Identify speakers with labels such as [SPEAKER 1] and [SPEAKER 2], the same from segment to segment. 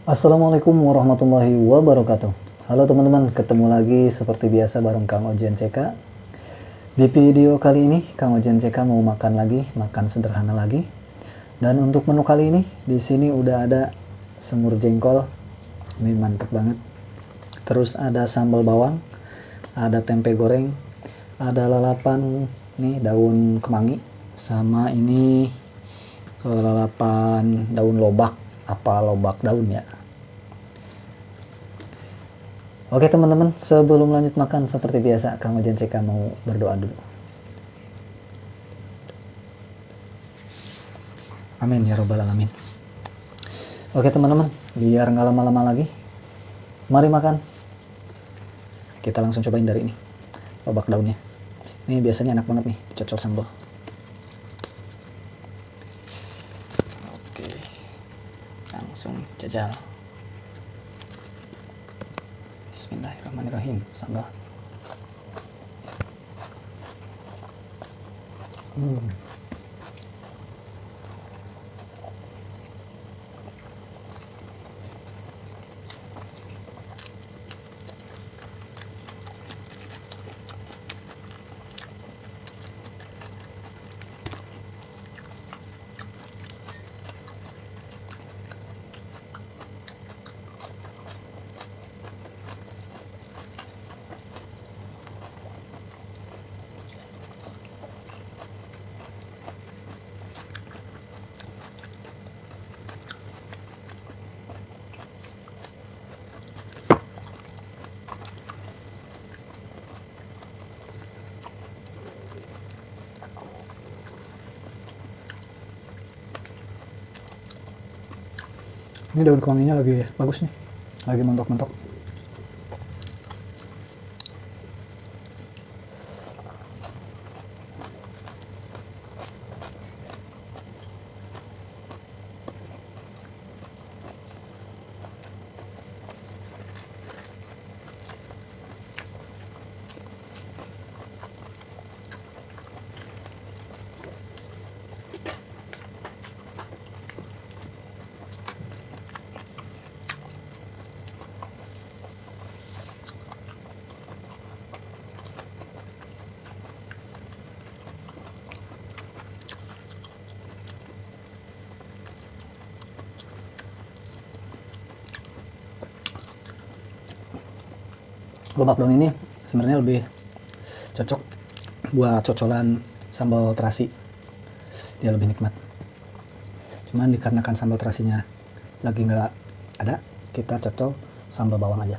[SPEAKER 1] Assalamualaikum warahmatullahi wabarakatuh. Halo teman-teman, ketemu lagi seperti biasa bareng Kang Ojen CK. Di video kali ini Kang Ojen CK mau makan sederhana lagi. Dan untuk menu kali ini di sini udah ada semur jengkol. Ini mantep banget. Terus ada sambal bawang, ada tempe goreng, ada lalapan nih daun kemangi, sama ini lalapan daun lobak, apa lobak daun ya. Oke teman-teman, sebelum lanjut makan seperti biasa Kang Ojen CK mau berdoa dulu. Amin ya robbal alamin. Oke teman-teman, biar nggak lama-lama lagi, mari makan. Kita langsung cobain dari ini, lobak daunnya. Ini biasanya enak banget nih, dicocol sambal. Oke, langsung jajal. Bismillahirrahmanirrahim. Sambal. Ini daun kemanginya lagi bagus nih, lagi mentok-mentok. Lobak daun ini sebenarnya lebih cocok buat cocolan sambal terasi, dia lebih nikmat. Cuman dikarenakan sambal terasinya lagi nggak ada, kita cocol sambal bawang aja.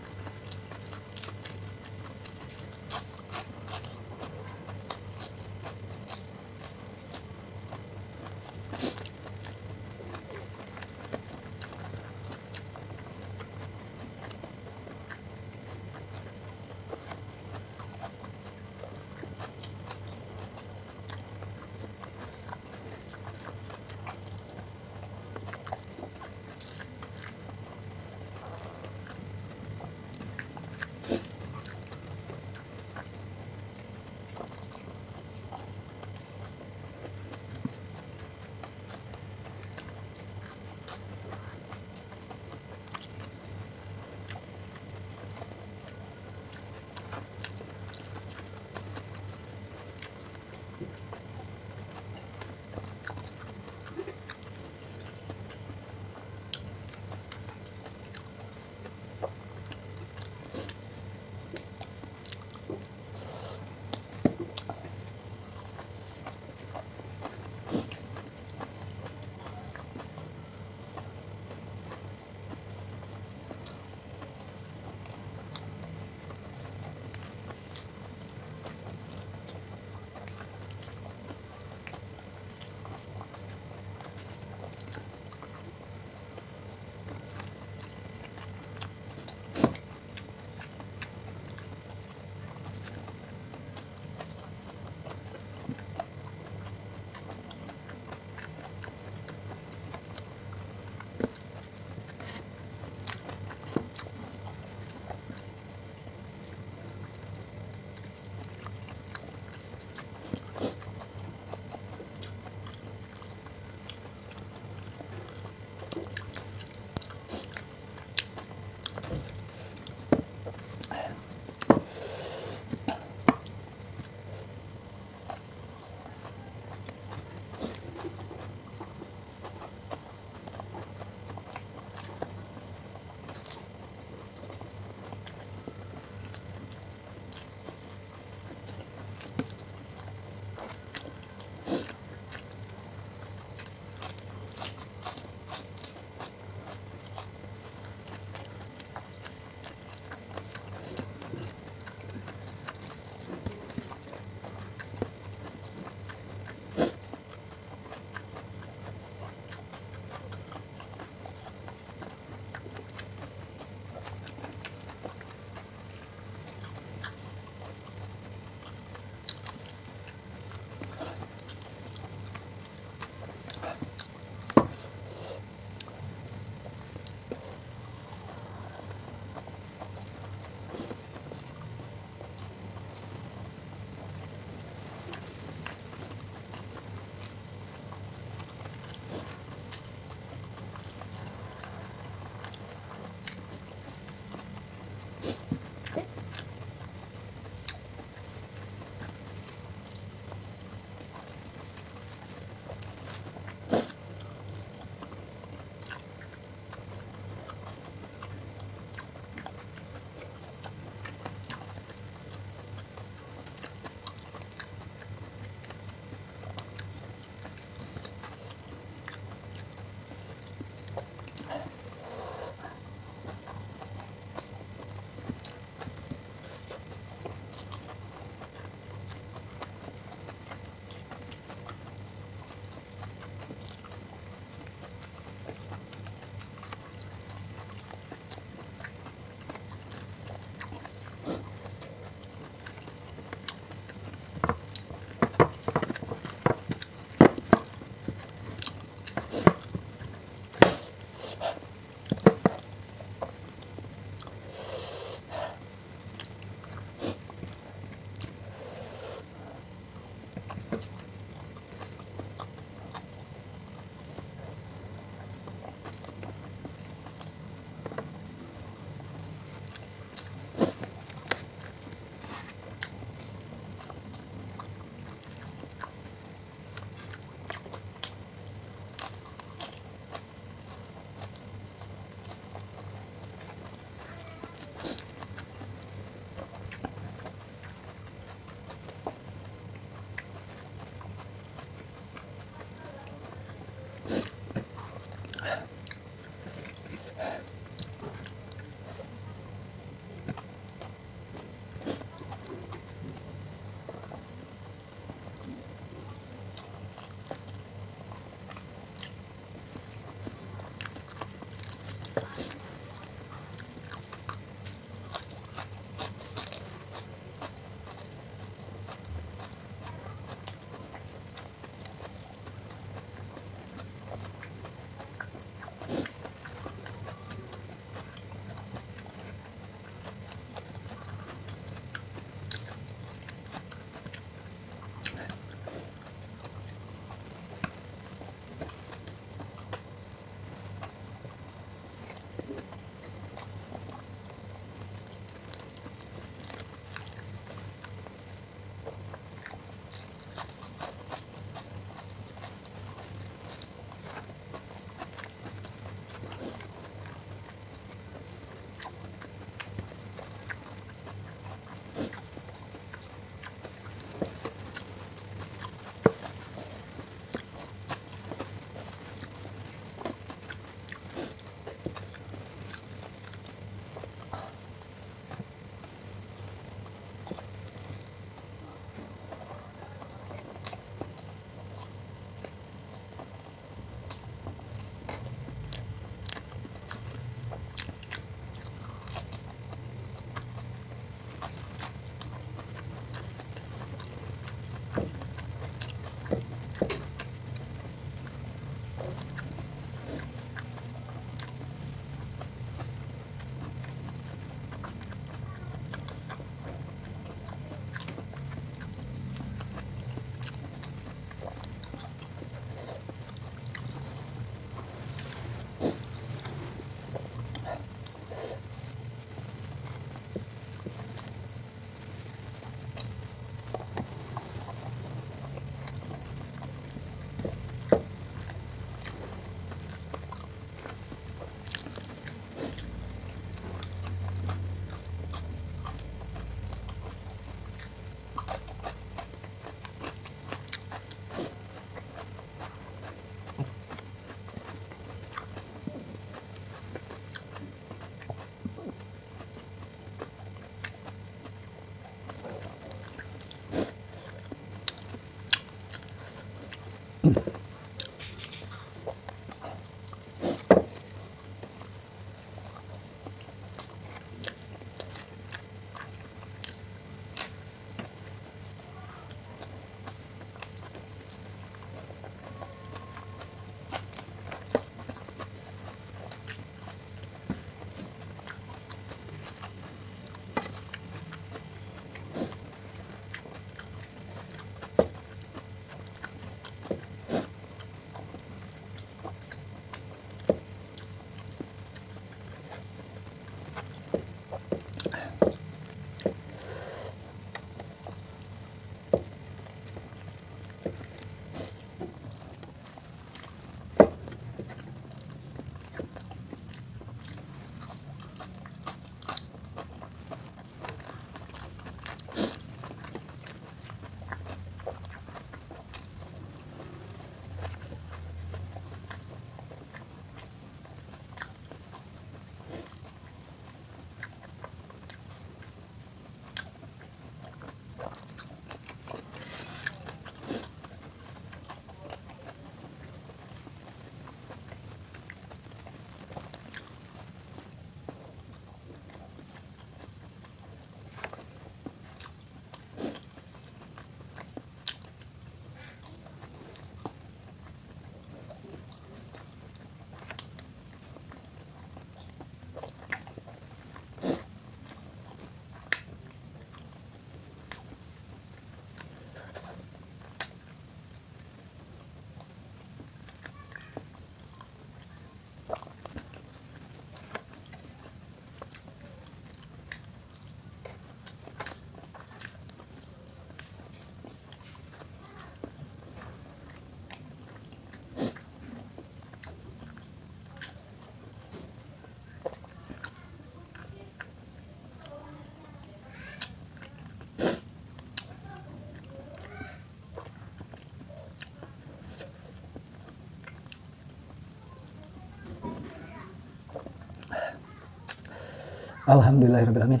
[SPEAKER 1] Alhamdulillahirrahmanirrahim.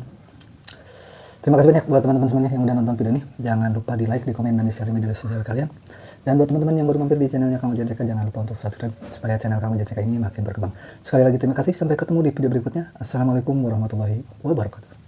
[SPEAKER 1] Terima kasih banyak buat teman-teman semuanya yang udah nonton video ini. Jangan lupa di like, di komen, dan di share di media sosial kalian. Dan buat teman-teman yang baru mampir di channelnya Kang Ojan CK, jangan lupa untuk subscribe supaya channel Kang Ojan CK ini makin berkembang. Sekali lagi terima kasih, sampai ketemu di video berikutnya. Assalamualaikum warahmatullahi wabarakatuh.